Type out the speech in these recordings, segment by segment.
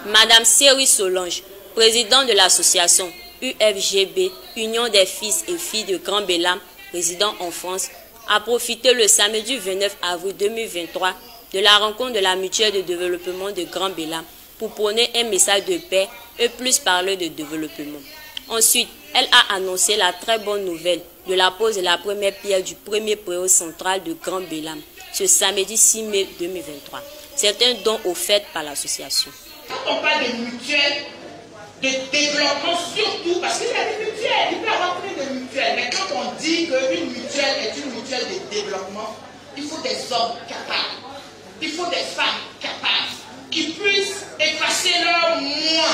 Madame Séry Solange, présidente de l'association UFGB, Union des fils et filles de Grand Bélam, résidant en France, a profité le samedi 29 avril 2023 de la rencontre de la mutuelle de développement de Grand Bélam pour prôner un message de paix et plus parler de développement. Ensuite, elle a annoncé la très bonne nouvelle de la pose de la première pierre du premier préau central de Grand Bélam ce samedi 6 mai 2023. C'est un don offert par l'association. Quand on parle de mutuelle, de développement surtout, parce qu'il y a des mutuelles, il peut y avoir plein de mutuelles, mais quand on dit qu'une mutuelle est une mutuelle de développement, il faut des hommes capables, il faut des femmes capables, qui puissent effacer leur moi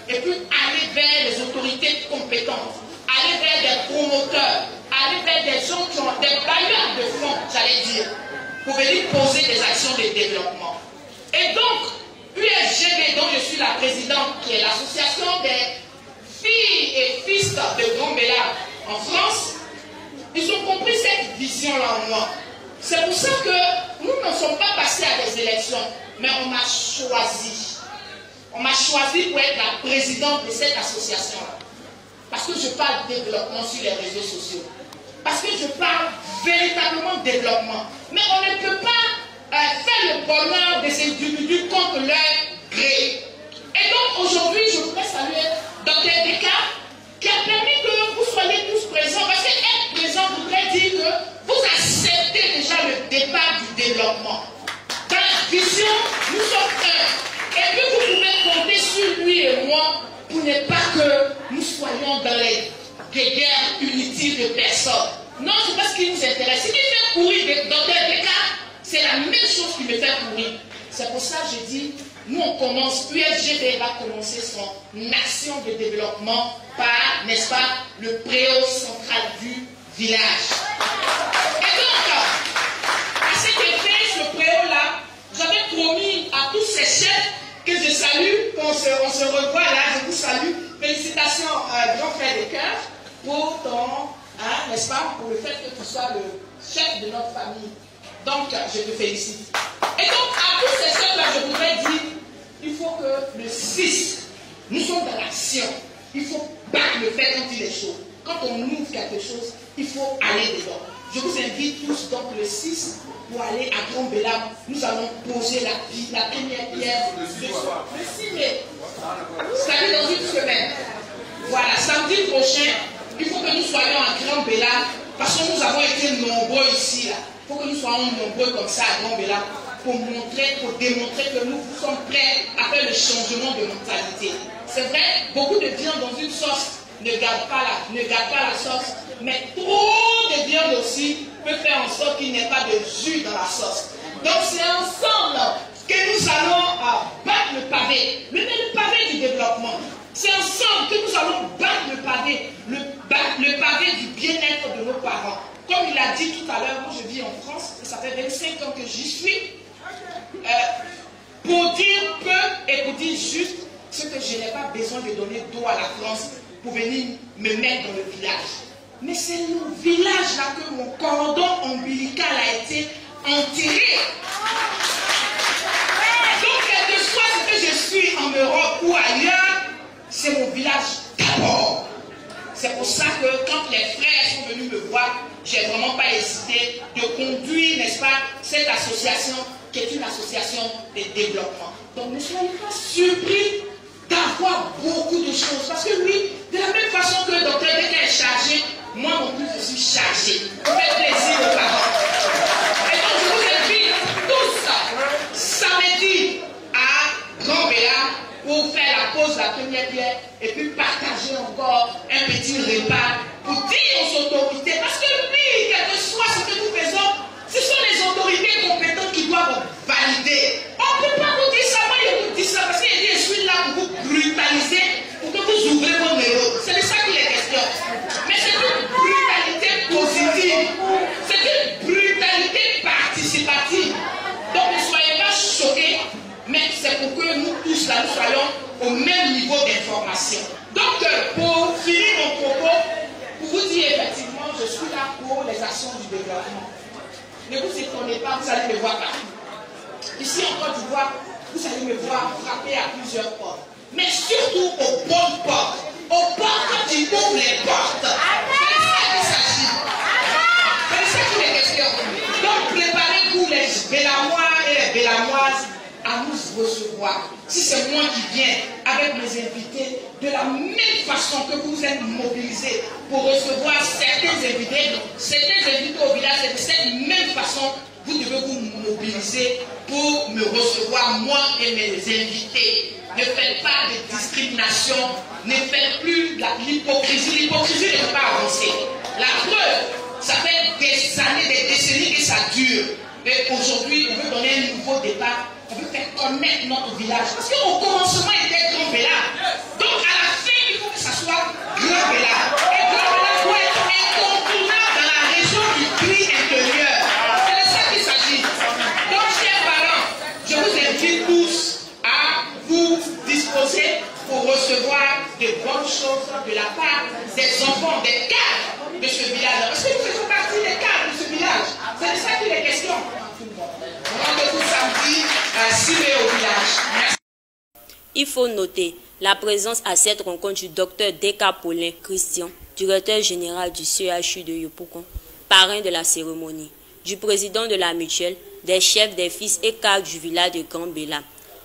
et puis aller vers les autorités compétentes, aller vers des promoteurs, aller vers des gens qui ont des bailleurs de fonds, j'allais dire, pour venir poser des actions de développement. Et donc, UFGB, dont je suis la présidente, qui est l'association des filles et fils de Grand Bélam en France, ils ont compris cette vision-là en moi. C'est pour ça que nous ne sommes pas passés à des élections, mais on m'a choisi. On m'a choisi pour être la présidente de cette association-là. Parce que je parle développement sur les réseaux sociaux. Parce que je parle véritablement développement. Mais on ne peut pas faire le bonheur des individus contre leur gré. Et donc aujourd'hui, je voudrais saluer Dr Descartes qui a permis que vous soyez tous présents. Parce qu'être présent voudrait dire que vous acceptez déjà le départ du développement. Dans la vision, nous sommes un. Et puis vous pouvez compter sur lui et moi pour ne pas que nous soyons dans des guerres punitives de personnes. Non, c'est pas ce qui nous intéresse. Ce qui fait courir Dr Descartes, c'est la même chose qui me fait courir. C'est pour ça que je dis, nous on commence, UFGB va commencer son action de développement par, n'est-ce pas, le préau central du village. Et donc, à cet effet, ce préau-là, j'avais promis à tous ces chefs que je salue, qu'on se revoit là, je vous salue. Félicitations, grand frère de cœur, pour ton, n'est-ce pas, pour le fait que tu sois le chef de notre famille. Donc, je te félicite. Et donc, à tous ces chefs-là, je voudrais dire, il faut que le 6, nous sommes dans l'action. Il faut battre le fait quand il est chaud. Quand on ouvre quelque chose, il faut aller dedans. Je vous invite tous, donc, le 6, pour aller à Grand Bélam. Nous allons poser la première pierre le 6 mai. C'est-à-dire dans une semaine. Voilà, samedi prochain, il faut que nous soyons à Grand Bélam, parce que nous avons été nombreux ici, là. Il faut que nous soyons nombreux comme ça à Grand Bélam pour démontrer que nous sommes prêts à faire le changement de mentalité. C'est vrai, beaucoup de viande dans une sauce ne garde pas la sauce, mais trop de viande aussi peut faire en sorte qu'il n'y ait pas de jus dans la sauce. Donc c'est ensemble que nous allons battre le pavé, le pavé du développement. C'est ensemble que nous allons battre le pavé du bien-être de nos parents. Comme il a dit tout à l'heure, moi je vis en France, et ça fait 25 ans que j'y suis. Pour dire peu et pour dire juste ce que je n'ai pas besoin de donner d'eau à la France pour venir me mettre dans le village. Mais c'est le village là que mon cordon ombilical a été enterré. Donc quel que soit ce que je suis en Europe ou ailleurs, c'est mon village d'abord. C'est pour ça que quand les frères sont venus me voir, j'ai vraiment pas hésité de conduire, n'est-ce pas, cette association qui est une association de développement. Donc ne soyez pas surpris d'avoir beaucoup de choses. Parce que oui, de la même façon que le docteur Descartes est chargé, moi non plus je suis chargé. Faites plaisir aux parents. Et donc je vous invite tous samedi à Grand Bélam pour faire la pause de la première pierre et puis partager encore un petit repas pour dire aux autorités, parce que oui, quel que soit ce que nous faisons, ce sont les autorités compétentes qui doivent valider. On ne peut pas vous dire ça, moi je vous dis ça, parce que je suis là pour vous brutaliser, pour que vous ouvrez vos neurones. C'est de ça qu'il est question. Mais c'est une brutalité positive, c'est une brutalité participative. Donc ne soyez pas choqués, mais c'est pour que nous tous là, nous soyons au même niveau d'information. Donc pour finir mon propos, pour vous dire effectivement, je suis là pour les actions du développement. Ne vous étonnez pas, vous allez me voir partout. Ici en Côte d'Ivoire, vous allez me vois frapper à plusieurs portes. Mais surtout aux bonnes portes. Aux portes quand tu ouvres les portes. C'est de ça qu'il s'agit. C'est de ça qu'il est question. Donc préparez-vous les Bélamois et les Bélamoises à nous recevoir. Si c'est moi qui viens avec mes invités, de la même façon que vous êtes mobilisés pour recevoir certains invités au village, c'est de cette même façon vous devez vous mobiliser pour me recevoir moi et mes invités. Ne faites pas de discrimination, ne faites plus l'hypocrisie. L'hypocrisie ne peut pas avancer. La preuve, ça fait des années, des décennies que ça dure. Mais aujourd'hui, on veut donner un nouveau départ. On veut faire connaître notre village. Parce qu'au commencement, il était Grand Béla. Donc à la fin, il faut que ça soit Grand Béla. Et Grand Béla doit être incontournable dans la région du Cri intérieur. C'est de ça qu'il s'agit. Donc, chers parents, je vous invite tous à vous disposer pour recevoir de bonnes choses de la part des enfants, des cadres de ce village. Parce que nous faisons partie des cadres de ce village. C'est de ça qu'il est question. Rendez-vous samedi à 6 h au village. Merci. Il faut noter la présence à cette rencontre du docteur Deka Paulin Christian, directeur général du CHU de Yopougon, parrain de la cérémonie, du président de la mutuelle, des chefs, des fils et cadres du village de Grand Béla.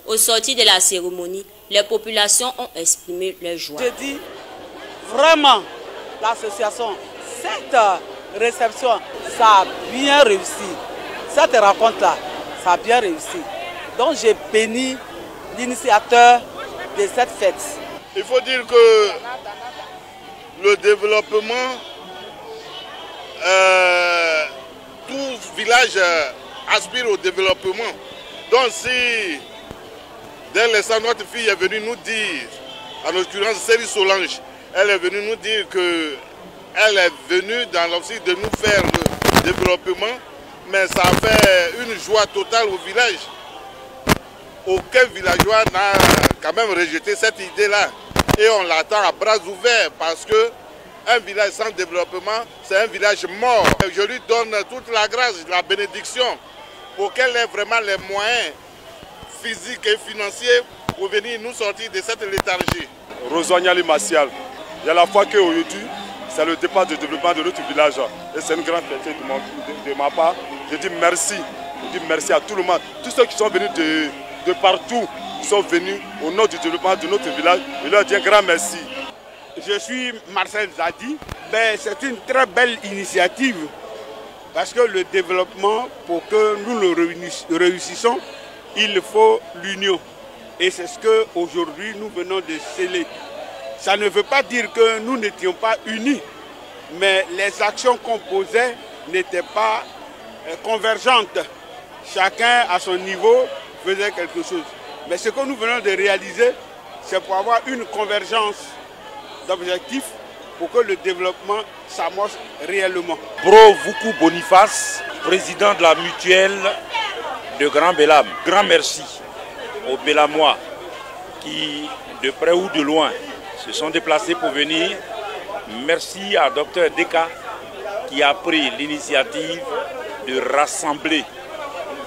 Au sortir de la cérémonie, les populations ont exprimé leur joie. Je dis vraiment, l'association, cette réception, ça a bien réussi. Cette rencontre-là, ça a bien réussi. Donc j'ai béni l'initiateur de cette fête. Il faut dire que le développement, tout village aspire au développement. Donc si, dès l'instant, notre fille est venue nous dire, en l'occurrence Série Solange, elle est venue nous dire qu'elle est venue dans l'optique de nous faire le développement, mais ça a fait une joie totale au village. Aucun villageois n'a quand même rejeté cette idée-là. Et on l'attend à bras ouverts parce que un village sans développement, c'est un village mort. Je lui donne toute la grâce, la bénédiction, pour qu'elle ait vraiment les moyens physiques et financiers pour venir nous sortir de cette léthargie. Rosognali Martial, il y a la fois qu'aujourd'hui, c'est le départ de développement de notre village. Et c'est une grande fierté de ma part. Je dis merci. Je dis merci à tout le monde. Tous ceux qui sont venus de partout sont venus au nom du développement de notre village. Je leur dis un grand merci. Je suis Marcel Zadi. C'est une très belle initiative parce que le développement, pour que nous le réussissons, il faut l'union. Et c'est ce qu'aujourd'hui nous venons de sceller. Ça ne veut pas dire que nous n'étions pas unis, mais les actions qu'on posait n'étaient pas convergentes. Chacun à son niveau faisait quelque chose. Mais ce que nous venons de réaliser, c'est pour avoir une convergence d'objectifs pour que le développement s'amorce réellement. Bro Vuku Boniface, président de la mutuelle de Grand Bélam. Grand merci aux Bélamois qui, de près ou de loin, se sont déplacés pour venir. Merci à Dr Deka qui a pris l'initiative de rassembler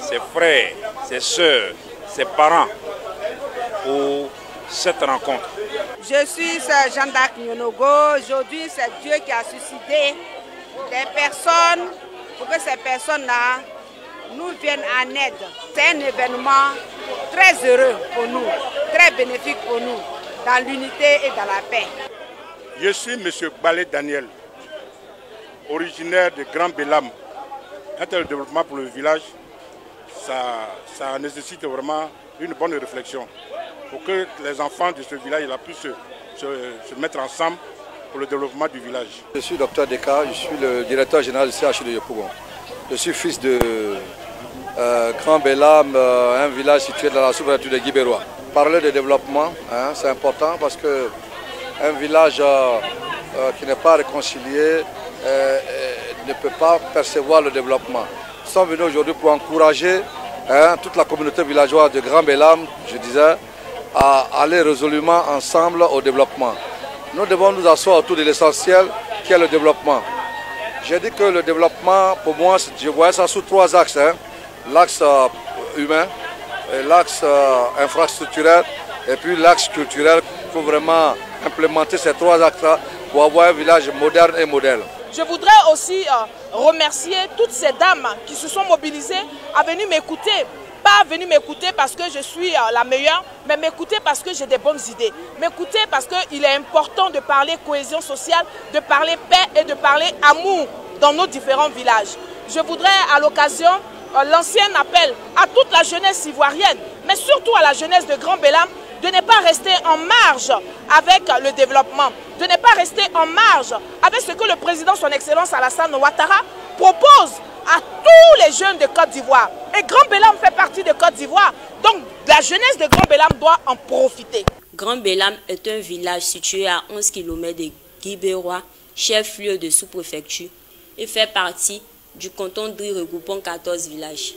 ses frères, ses sœurs, ses parents pour cette rencontre. Je suis Jeanne d'Arc Nyonogo. Aujourd'hui, c'est Dieu qui a suscité des personnes pour que ces personnes-là nous viennent en aide. C'est un événement très heureux pour nous, très bénéfique pour nous, dans l'unité et dans la paix. Je suis M. Balé Daniel, originaire de Grand Bélam. Un tel développement pour le village, ça nécessite vraiment une bonne réflexion pour que les enfants de ce village puissent se mettre ensemble pour le développement du village. Je suis Dr Deka, je suis le directeur général du CHU de Yopougon. Je suis fils de Grand Bélam, un village situé dans la sous-préfecture de Guibérois. Parler de développement, c'est important parce qu'un village qui n'est pas réconcilié ne peut pas percevoir le développement. Nous sommes venus aujourd'hui pour encourager toute la communauté villageoise de Grand Bélam, je disais, à aller résolument ensemble au développement. Nous devons nous asseoir autour de l'essentiel qui est le développement. J'ai dit que le développement, pour moi, je voyais ça sous trois axes. L'axe humain, l'axe infrastructurel et puis l'axe culturel. Il faut vraiment implémenter ces 3 axes-là pour avoir un village moderne et modèle. Je voudrais aussi remercier toutes ces dames qui se sont mobilisées à venir m'écouter. Pas venir m'écouter parce que je suis la meilleure, mais m'écouter parce que j'ai des bonnes idées. M'écouter parce qu'il est important de parler cohésion sociale, de parler paix et de parler amour dans nos différents villages. Je voudrais à l'occasion l'ancien appel à toute la jeunesse ivoirienne, mais surtout à la jeunesse de Grand Bélam, de ne pas rester en marge avec le développement, de ne pas rester en marge avec ce que le président, son Excellence Alassane Ouattara, propose à tous les jeunes de Côte d'Ivoire. Et Grand Bélam fait partie de Côte d'Ivoire, donc la jeunesse de Grand Bélam doit en profiter. Grand Bélam est un village situé à 11 km de Guibérois, chef-lieu de sous-préfecture, et fait partie du canton d'I regroupant 14 villages.